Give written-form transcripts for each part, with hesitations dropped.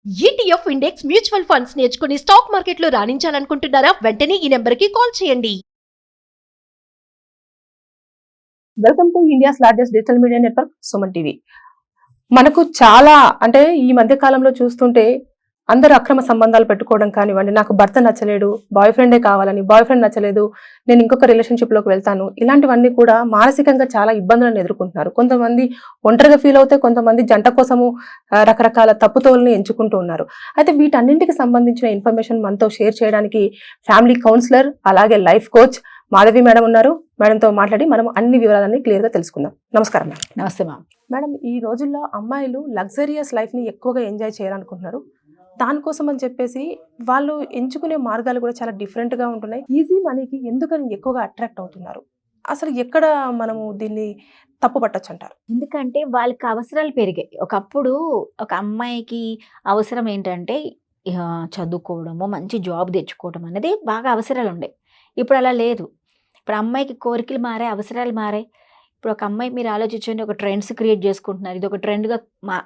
ETF index mutual funds నేర్చుకుని stock మార్కెట్లో రాణించాలనుకుంటున్నారా? వెంటనే ఈ నెంబర్కి కాల్ చేయండి. Welcome to India's largest digital media network Suman TV. మనకు చాలా అంటే ఈ మధ్య కాలంలో చూస్తుంటే అందరూ అక్రమ సంబంధాలు పెట్టుకోవడం కానివ్వండి, నాకు భర్త నచ్చలేడు, బాయ్ ఫ్రెండే కావాలని, బాయ్ ఫ్రెండ్ నచ్చలేదు, నేను ఇంకొక రిలేషన్షిప్ లోకి వెళ్తాను, ఇలాంటివన్నీ కూడా మానసికంగా చాలా ఇబ్బందులను ఎదుర్కొంటున్నారు. కొంతమంది ఒంటరిగా ఫీల్ అవుతే, కొంతమంది జంట కోసము రకరకాల తప్పుతోలని ఎంచుకుంటూ ఉన్నారు. అయితే వీటన్నింటికి సంబంధించిన ఇన్ఫర్మేషన్ మనతో షేర్ చేయడానికి ఫ్యామిలీ కౌన్సిలర్ అలాగే లైఫ్ కోచ్ మాధవి మేడం ఉన్నారు. మేడంతో మాట్లాడి మనం అన్ని వివరాలన్నీ క్లియర్ గా తెలుసుకుందాం. నమస్కారం మేడం. నమస్తే మ్యామ్. మేడం, ఈ రోజుల్లో అమ్మాయిలు లగ్జరియస్ లైఫ్ ని ఎక్కువగా ఎంజాయ్ చేయాలనుకుంటున్నారు. దానికోసం అని చెప్పేసి వాళ్ళు ఎంచుకునే మార్గాలు కూడా చాలా డిఫరెంట్ గా ఉంటున్నాయి. ఈజీ మనీకి ఎందుకని ఎక్కువగా అట్రాక్ట్ అవుతున్నారు? అసలు ఎక్కడ మనము దీన్ని తప్పు పట్టొచ్చు అంటారు? ఎందుకంటే వాళ్ళకి అవసరాలు పెరిగాయి. ఒకప్పుడు ఒక అమ్మాయికి అవసరం ఏంటంటే చదువుకోవడము, మంచి జాబ్ తెచ్చుకోవడం అనేది బాగా అవసరాలు ఉండే. ఇప్పుడు అలా లేదు. ఇప్పుడు అమ్మాయికి కోరికలు మారాయి, అవసరాలు మారాయి. ఇప్పుడు ఒక అమ్మాయి మీరు ఆలోచించండి, ఒక ట్రెండ్స్ క్రియేట్ చేసుకుంటున్నారు. ఇది ఒక ట్రెండ్గా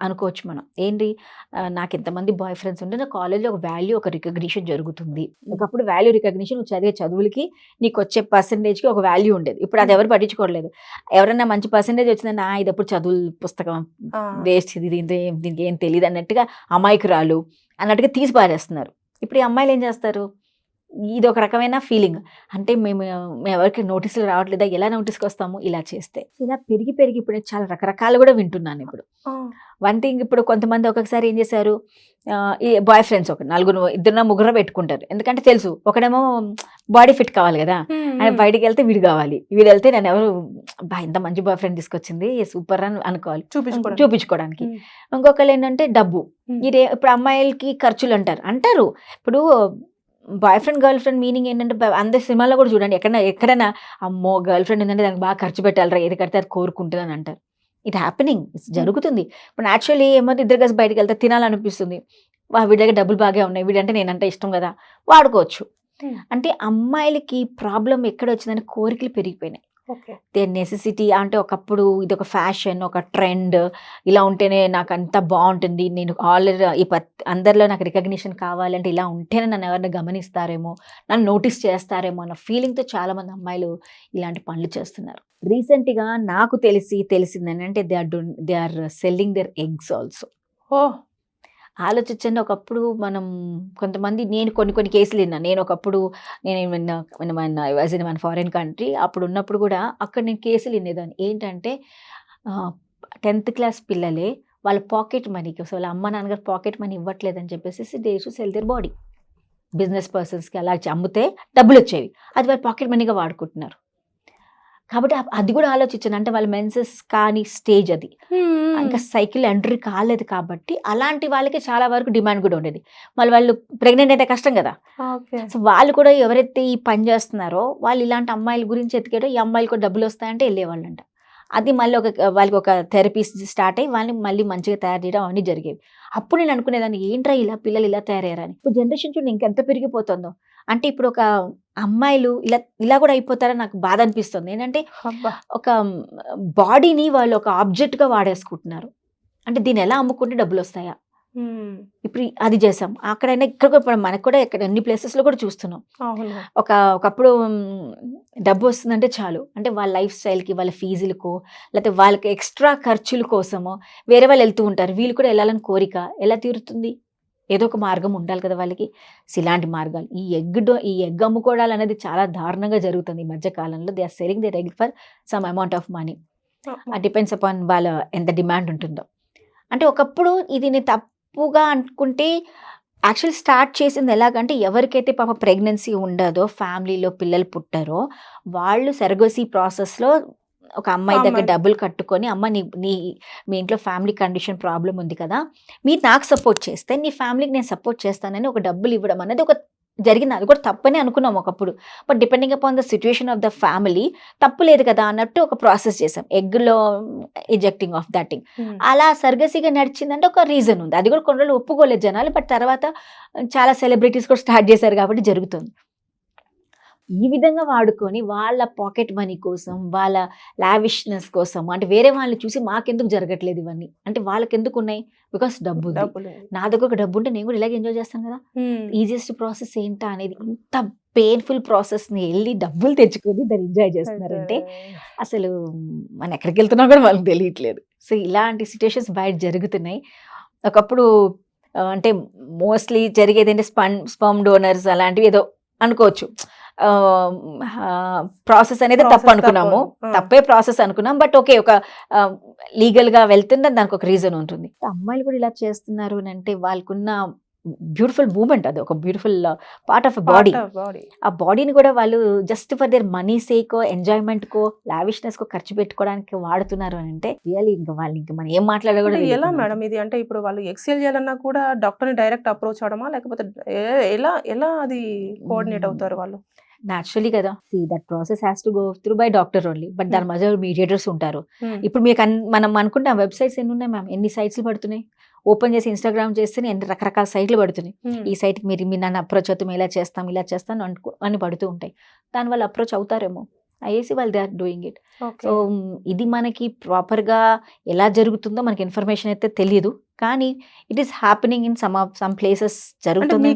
అనుకోవచ్చు మనం. ఏంటి, నాకు ఎంతమంది బాయ్ ఫ్రెండ్స్ ఉంటే నా కాలేజ్లో ఒక వాల్యూ, ఒక రికగ్నిషన్ జరుగుతుంది. ఒకప్పుడు వాల్యూ రికగ్నిషన్, నువ్వు చదివే చదువులకి నీకు వచ్చే పర్సంటేజ్కి ఒక వాల్యూ ఉండేది. ఇప్పుడు అది ఎవరు పట్టించుకోవట్లేదు. ఎవరైనా మంచి పర్సంటేజ్ వచ్చిందంటే ఇది ఎప్పుడు చదువుల పుస్తకం వేస్ట్, ఇది దీనికి ఏం తెలియదు అన్నట్టుగా, అమాయకురాలు అన్నట్టుగా తీసి పారేస్తున్నారు. ఇప్పుడు ఈ అమ్మాయిలు ఏం చేస్తారు, ఇది ఒక రకమైన ఫీలింగ్. అంటే మేము ఎవరికి నోటీసులు రావట్లేదా, ఎలా నోటీస్కి వస్తాము ఇలా చేస్తే. ఇలా పెరిగి ఇప్పుడు చాలా రకరకాలు కూడా వింటున్నాను. ఇప్పుడు వన్ థింగ్, ఇప్పుడు కొంతమంది ఒక్కొక్కసారి ఏం చేశారు, ఈ బాయ్ ఫ్రెండ్స్ ఒక నలుగురు, ఇద్దరు ముగ్గురు పెట్టుకుంటారు. ఎందుకంటే తెలుసు, ఒకడేమో బాడీ ఫిట్ కావాలి కదా, ఆయన బయటికి వెళ్తే వీడు కావాలి, వీడు వెళ్తే నేను ఎవరు ఇంత మంచి బాయ్ ఫ్రెండ్ తీసుకొచ్చింది సూపర్ అని అనుకోవాలి, చూపించుకోవడానికి. ఇంకొకళ్ళు ఏంటంటే డబ్బు. ఇప్పుడు అమ్మాయిలకి ఖర్చులు అంటారు. ఇప్పుడు boy friend girl friend meaning ఏంటంటే, అందరి సినిమాలో కూడా చూడండి, ఎక్కడైనా అమ్మో గర్ల్ ఫ్రెండ్ ఉందంటే దానికి బాగా ఖర్చు పెట్టాలరా, ఏది కడితే అది కోరుకుంటుంది అని అంటారు. ఇట్ హ్యాపెనింగ్, జరుగుతుంది. ఇప్పుడు యాక్చువల్లీ ఏమంటే ఇద్దరు కలిసి బయటకు వెళ్తే తినాలనిపిస్తుంది, వీడి దగ్గర డబ్బులు బాగా ఉన్నాయి, వీడంటే నేనంటే ఇష్టం కదా, వాడుకోవచ్చు. అంటే అమ్మాయిలకి ప్రాబ్లం ఎక్కడ వచ్చిందని కోరికలు పెరిగిపోయినాయి. They necessity. అంటే ఒకప్పుడు ఇది ఒక ఫ్యాషన్, ఒక ట్రెండ్, ఇలా ఉంటేనే నాకు అంతా బాగుంటుంది, నేను ఆల్రెడీ అందరిలో నాకు రికగ్నిషన్ కావాలంటే ఇలా ఉంటేనే నన్ను ఎవరైనా గమనిస్తారేమో, నన్ను నోటీస్ చేస్తారేమో అన్న ఫీలింగ్తో చాలామంది అమ్మాయిలు ఇలాంటి పనులు చేస్తున్నారు. రీసెంట్గా నాకు తెలిసింది ఏంటంటే they are selling their eggs also. ఆలోచించండి, ఒకప్పుడు మనం కొంతమంది, నేను కొన్ని కేసులు విన్నాను. నేను ఒకప్పుడు మన ఫారిన్ కంట్రీ అప్పుడు ఉన్నప్పుడు కూడా అక్కడ నేను కేసులు వినేదాన్ని. ఏంటంటే 10th క్లాస్ పిల్లలే వాళ్ళ పాకెట్ మనీకి, వాళ్ళ అమ్మ నాన్నగారు పాకెట్ మనీ ఇవ్వట్లేదని చెప్పేసి they to sell their body. Business పర్సన్స్కి అలా అమ్మితే డబ్బులు వచ్చేవి, అది వాళ్ళు పాకెట్ మనీగా వాడుకుంటున్నారు. కాబట్టి అది కూడా ఆలోచించాను. అంటే వాళ్ళ మెన్సెస్ కానీ స్టేజ్ అది ఇంకా సైకిల్ ఎంట్రీ కాలేదు కాబట్టి అలాంటి వాళ్ళకి చాలా వరకు డిమాండ్ కూడా ఉండేది. మళ్ళీ వాళ్ళు ప్రెగ్నెంట్ అయితే కష్టం కదా, సో వాళ్ళు కూడా ఎవరైతే ఈ పని చేస్తున్నారో వాళ్ళు ఇలాంటి అమ్మాయిల గురించి ఎతికారో, ఈ అమ్మాయిలు కూడా డబ్బులు వస్తాయంటే వెళ్ళేవాళ్ళంట. అది మళ్ళీ వాళ్ళకి ఒక థెరపీ స్టార్ట్ అయ్యి వాళ్ళని మళ్ళీ మంచిగా తయారు చేయడం అవన్నీ జరిగేవి. అప్పుడు నేను అనుకునేదాన్ని, ఏంట్రా ఇలా పిల్లలు ఇలా తయారయ్యారని. ఇప్పుడు జనరేషన్ చూడండి ఇంకెంత పెరిగిపోతుందో. అంటే ఇప్పుడు ఒక అమ్మాయిలు ఇలా కూడా అయిపోతారని నాకు బాధ అనిపిస్తుంది. ఏంటంటే ఒక బాడీని వాళ్ళు ఒక ఆబ్జెక్ట్గా వాడేసుకుంటున్నారు. అంటే దీన్ని ఎలా అమ్ముకుంటే డబ్బులు వస్తాయా, ఇప్పుడు అది చేసాం. అక్కడైనా ఇక్కడ మనకు కూడా ఇక్కడ అన్ని ప్లేసెస్లో కూడా చూస్తున్నాం. ఒకప్పుడు డబ్బు వస్తుందంటే చాలు, అంటే వాళ్ళ లైఫ్ స్టైల్కి, వాళ్ళ ఫీజులకు, లేకపోతే వాళ్ళకి ఎక్స్ట్రా ఖర్చుల కోసమో వేరే వాళ్ళు వెళ్తూ ఉంటారు. వీళ్ళు కూడా వెళ్ళాలని కోరిక ఎలా తీరుతుంది? ఏదో ఒక మార్గం ఉండాలి కదా వాళ్ళకి. ఇలాంటి మార్గాలు, ఈ ఎగ్ అమ్ముకోవడాలు అనేది చాలా దారుణంగా జరుగుతుంది ఈ మధ్యకాలంలో. They are selling their egg for some amount of money. Depends upon వాళ్ళ ఎంత డిమాండ్ ఉంటుందో. అంటే ఒకప్పుడు ఇది నేను తప్పుగా అనుకుంటే, యాక్చువల్లీ స్టార్ట్ చేసింది ఎలాగంటే, ఎవరికైతే పాప ప్రెగ్నెన్సీ ఉండదో, ఫ్యామిలీలో పిల్లలు పుట్టారో వాళ్ళు సర్గసీ ప్రాసెస్లో ఒక అమ్మాయి దగ్గర డబ్బులు కట్టుకొని, అమ్మ మీ ఇంట్లో ఫ్యామిలీ కండిషన్ ప్రాబ్లం ఉంది కదా, మీరు నాకు సపోర్ట్ చేస్తే నీ ఫ్యామిలీకి నేను సపోర్ట్ చేస్తానని ఒక డబ్బులు ఇవ్వడం అనేది ఒక జరిగింది. అది కూడా తప్పని అనుకున్నాం ఒకప్పుడు. But depending upon the situation of the family తప్పు లేదు కదా అన్నట్టు ఒక ప్రాసెస్ చేసాం, ఎగ్లో ఎజెక్టింగ్ ఆఫ్ దటింగ్. అలా సర్గసీగా నడిచిందంటే ఒక రీజన్ ఉంది. అది కూడా కొన్ని రోజులు ఒప్పుకోలేదు జనాలు, బట్ తర్వాత చాలా సెలబ్రిటీస్ కూడా స్టార్ట్ చేశారు కాబట్టి జరుగుతుంది. ఈ విధంగా వాడుకొని వాళ్ళ పాకెట్ మనీ కోసం, వాళ్ళ లావిష్నెస్ కోసం, అంటే వేరే వాళ్ళని చూసి మాకెందుకు జరగట్లేదు ఇవన్నీ అంటే వాళ్ళకి ఎందుకు ఉన్నాయి, బికాస్ డబ్బు ఉంది. డబ్బులు. నా దగ్గర ఒక డబ్బు ఉంటే నేను కూడా ఇలాగే ఎంజాయ్ చేస్తాను కదా. ఈజియెస్ట్ ప్రాసెస్ ఏంటా అనేది, ఇంత పెయిన్ఫుల్ ప్రాసెస్ని వెళ్ళి డబ్బులు తెచ్చుకొని దాన్ని ఎంజాయ్ చేస్తున్నారంటే అసలు మనం ఎక్కడికి వెళ్తున్నా కూడా వాళ్ళకి తెలియట్లేదు. సో ఇలాంటి సిచ్యుయేషన్స్ బయట జరుగుతున్నాయి. ఒకప్పుడు అంటే మోస్ట్లీ జరిగేది అంటే స్పర్మ్ డోనర్స్ అలాంటివి ఏదో అనుకోవచ్చు. ప్రాసెస్ అనేది Process తప్పు అనుకున్నాము, తప్పు. తప్పే ప్రాసెస్ అనుకున్నాం. బట్ ఓకే, ఒక లీగల్ గా వెళ్తుంటే దానికి ఒక రీజన్ ఉంటుంది. అమ్మాయిలు కూడా ఇలా చేస్తున్నారు అని అంటే వాళ్ళకున్న బ్యూటిఫుల్ మూమెంట్, అది ఒక బ్యూటిఫుల్ పార్ట్ ఆఫ్ బాడీ. ఆ బాడీని కూడా వాళ్ళు జస్ట్ ఫర్ దేర్ మనీ సేకో, ఎంజాయ్మెంట్ కో, లావిష్నెస్ కో ఖర్చు పెట్టుకోవడానికి వాడుతున్నారు అని అంటే రియల్లీ ఇంకా వాళ్ళు ఇంకా మనం ఏం మాట్లాడకూడదు. అంటే ఎలా మేడం ఇది, అంటే ఇప్పుడు వాళ్ళు ఎక్సెల్ చేయాలన్నా కూడా డాక్టర్ని డైరెక్ట్ అప్రోచ్ అవడమా, లేకపోతే ఎలా ఎలా అది కోఆర్డినేట్ అవుతారు వాళ్ళు? న్యాచురలీ కదా, that process has to go through by doctor only. But దాని మధ్య మీడియేటర్స్ ఉంటారు. ఇప్పుడు మీకు మనం అనుకుంటాం వెబ్సైట్స్ ఎన్ని ఉన్నాయి మ్యామ్, ఎన్ని సైట్స్ పడుతున్నాయి. ఓపెన్ చేసి ఇన్స్టాగ్రామ్ చేస్తే ఎన్ని రకరకాల సైట్లు పడుతున్నాయి. ఈ సైట్కి మీరు నన్ను అప్రోచ్ అవుతాం, ఇలా చేస్తాను అని పడుతూ ఉంటాయి. దానివల్ల అప్రోచ్ అవుతారేమో అయ్యేసి వాళ్ళు they are doing it. So ఇది మనకి ప్రాపర్గా ఎలా జరుగుతుందో మనకి ఇన్ఫర్మేషన్ అయితే తెలియదు, కానీ it is happening in some places జరుగుతుంది.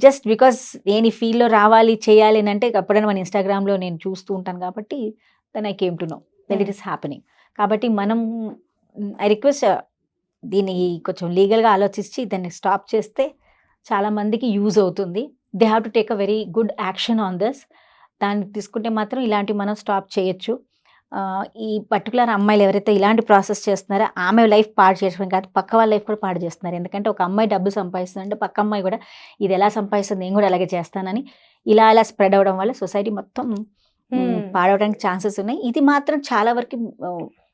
జస్ట్ బికాస్ నేను ఈ ఫీల్డ్లో రావాలి చేయాలి అని అంటే ఎప్పుడైనా మన ఇన్స్టాగ్రామ్లో నేను చూస్తూ ఉంటాను కాబట్టి then I came to know that it is happening. కాబట్టి మనం ఐ రిక్వెస్ట్ దీన్ని కొంచెం లీగల్గా ఆలోచించి దాన్ని స్టాప్ చేస్తే చాలామందికి యూజ్ అవుతుంది. They have to take a very good action on this. దాన్ని తీసుకుంటే మాత్రం ఇలాంటివి మనం స్టాప్ చేయొచ్చు. ఈ పర్టికులర్ అమ్మాయిలు ఎవరైతే ఇలాంటి ప్రాసెస్ చేస్తున్నారో ఆమె లైఫ్ పాడు చేయడం కాదు, పక్క వాళ్ళ లైఫ్ కూడా పాడు చేస్తున్నారు. ఎందుకంటే ఒక అమ్మాయి డబ్బు సంపాదిస్తుందంటే పక్క అమ్మాయి కూడా ఇది ఎలా సంపాదిస్తుంది, నేను కూడా అలాగే చేస్తానని ఇలా స్ప్రెడ్ అవ్వడం వల్ల సొసైటీ మొత్తం పాడవడానికి ఛాన్సెస్ ఉన్నాయి. ఇది మాత్రం చాలా వరకు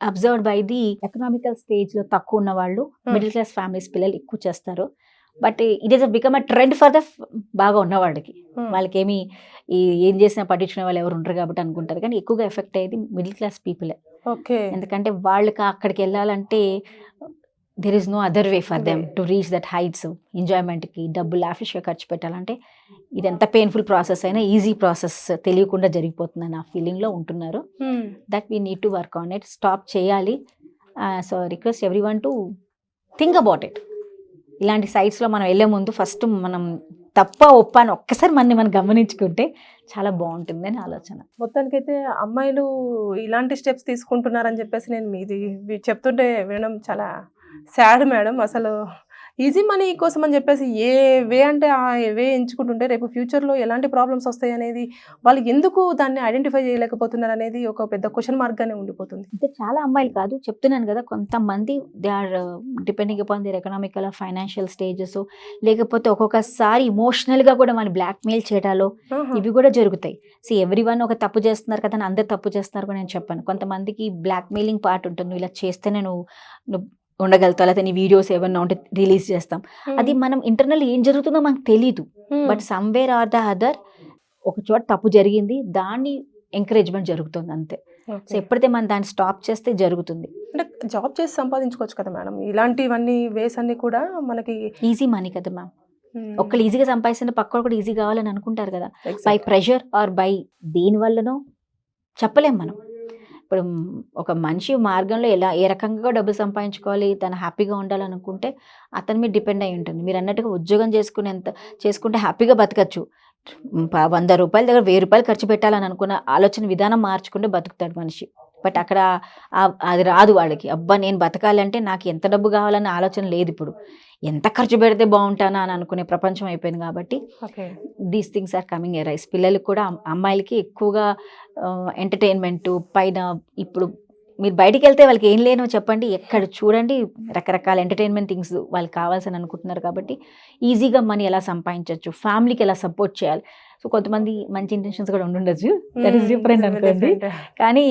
అబ్జర్వ్డ్ బై ది ఎకనామికల్ స్టేజ్లో తక్కువ ఉన్న వాళ్ళు, మిడిల్ క్లాస్ ఫ్యామిలీస్ పిల్లలు ఎక్కువ చేస్తారు. But it is become a trend for the బాగా ఉన్నవాళ్ళకి. వాళ్ళకి ఏం చేసినా పట్టించుకునే వాళ్ళు ఎవరు ఉండరు కాబట్టి అనుకుంటారు, కానీ ఎక్కువగా ఎఫెక్ట్ అయ్యేది మిడిల్ క్లాస్ పీపులే. ఎందుకంటే వాళ్ళకి అక్కడికి వెళ్ళాలంటే there is no other way for them to reach that heights. ఎంజాయ్మెంట్కి డబ్బు లాఫిష్గా ఖర్చు పెట్టాలంటే ఇది ఎంత పెయిన్ఫుల్ ప్రాసెస్ అయినా ఈజీ ప్రాసెస్ తెలియకుండా జరిగిపోతుందని ఆ ఫీలింగ్లో ఉంటున్నారు. That we need to work on it, stop చేయాలి. So request every one to think about it. ఇలాంటి సైట్స్లో మనం వెళ్ళే ముందు ఫస్ట్ మనం తప్ప ఒప్ప అని ఒక్కసారి మనం గమనించుకుంటే చాలా బాగుంటుంది అని ఆలోచన. మొత్తానికైతే అమ్మాయిలు ఇలాంటి స్టెప్స్ తీసుకుంటున్నారని చెప్పేసి నేను మీది చెప్తుంటే వినడం చాలా సాడ్ మేడం. అసలు ఈజీ మనీ కోసం అని చెప్పేసి ఏ వే అంటే ఆ వే ఎంచుకుంటుంటే రేపు ఫ్యూచర్లో ఎలాంటి ప్రాబ్లమ్స్ వస్తాయి అనేది వాళ్ళు ఎందుకు దాన్ని ఐడెంటిఫై చేయలేకపోతున్నారు అనేది ఒక పెద్ద క్వశ్చన్ మార్క్గానే ఉండిపోతుంది. అంటే చాలా అమ్మాయిలు కాదు, చెప్తున్నాను కదా, కొంతమంది they are depending upon their economical financial stages, లేకపోతే ఒక్కొక్కసారి ఇమోషనల్గా కూడా వాళ్ళు బ్లాక్మెయిల్ చేయడాలో ఇవి కూడా జరుగుతాయి. ఎవ్రీ వన్ ఒక తప్పు చేస్తున్నారు కదా అని అందరు తప్పు చేస్తున్నారు కూడా నేను చెప్పాను. కొంతమందికి బ్లాక్మెయిలింగ్ పార్ట్ ఉంటుంది, నువ్వు ఇలా చేస్తేనే నువ్వు ఉండగలుగుతావు, లేకపోతే నీ వీడియోస్ ఏమన్నా ఉంటే రిలీజ్ చేస్తాం. అది మనం ఇంటర్నల్ ఏం జరుగుతుందో మనకు తెలీదు, but somewhere or the other ఒక చోట తప్పు జరిగింది, దాన్ని ఎంకరేజ్మెంట్ జరుగుతుంది అంతే. సో ఎప్పుడైతే మనం దాన్ని స్టాప్ చేస్తే జరుగుతుంది. అంటే జాబ్ చేసి సంపాదించుకోవచ్చు కదా మేడం, ఇలాంటివన్నీ వేస్ అన్ని కూడా మనకి ఈజీ మనీ కదా మ్యామ్. ఒక్కళ్ళు ఈజీగా సంపాదిస్తుంటే పక్క కూడా ఈజీ కావాలని అనుకుంటారు కదా, బై ప్రెషర్ ఆర్ బై దేని వల్లనో చెప్పలేం మనం. ఇప్పుడు ఒక మనిషి మార్గంలో ఏ రకంగా డబ్బులు సంపాదించుకోవాలి, తను హ్యాపీగా ఉండాలనుకుంటే అతని మీద డిపెండ్ అయి ఉంటుంది. మీరు అన్నట్టుగా ఉద్యోగం చేసుకుంటే హ్యాపీగా బతకచ్చు. 100 రూపాయల దగ్గర 1000 రూపాయలు ఖర్చు పెట్టాలని అనుకున్న ఆలోచన విధానం మార్చుకుంటే బతుకుతాడు మనిషి. బట్ అక్కడ అది రాదు వాళ్ళకి. అబ్బా నేను బతకాలంటే నాకు ఎంత డబ్బు కావాలన్న ఆలోచన లేదు. ఇప్పుడు ఎంత ఖర్చు పెడితే బాగుంటానా అని అనుకునే ప్రపంచం అయిపోయింది. కాబట్టి these things are coming a rise. పిల్లలకి కూడా అమ్మాయిలకి ఎక్కువగా ఎంటర్టైన్మెంట్ పైన, ఇప్పుడు మీరు బయటికి వెళ్తే వాళ్ళకి ఏం లేనో చెప్పండి, ఎక్కడ చూడండి రకరకాల ఎంటర్టైన్మెంట్ థింగ్స్ వాళ్ళకి కావాల్సిన అనుకుంటున్నారు. కాబట్టి ఈజీగా మనీ ఎలా సంపాదించవచ్చు, ఫ్యామిలీకి ఎలా సపోర్ట్ చేయాలి. సో కొంతమంది మంచి ఇంటెన్షన్స్ కూడా ఉండొచ్చు, దట్ ఈస్ డిఫరెంట్ అనుకోండి. కానీ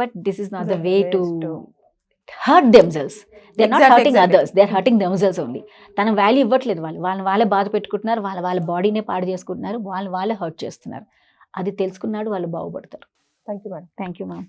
but this is not the way to hurt themselves. They are not hurting others, they are hurting themselves only. తన వాల్యూ ఇవ్వట్లేదు, వాళ్ళే బాధ పెట్టుకుంటున్నారు, వాళ్ళ బాడీనే పాడు చేసుకుంటున్నారు, వాళ్ళే హర్ట్ చేస్తున్నారు. అది తెలుసుకున్నాడు వాళ్ళు బాగుపడతారు. Thank you madam. Thank you ma'am.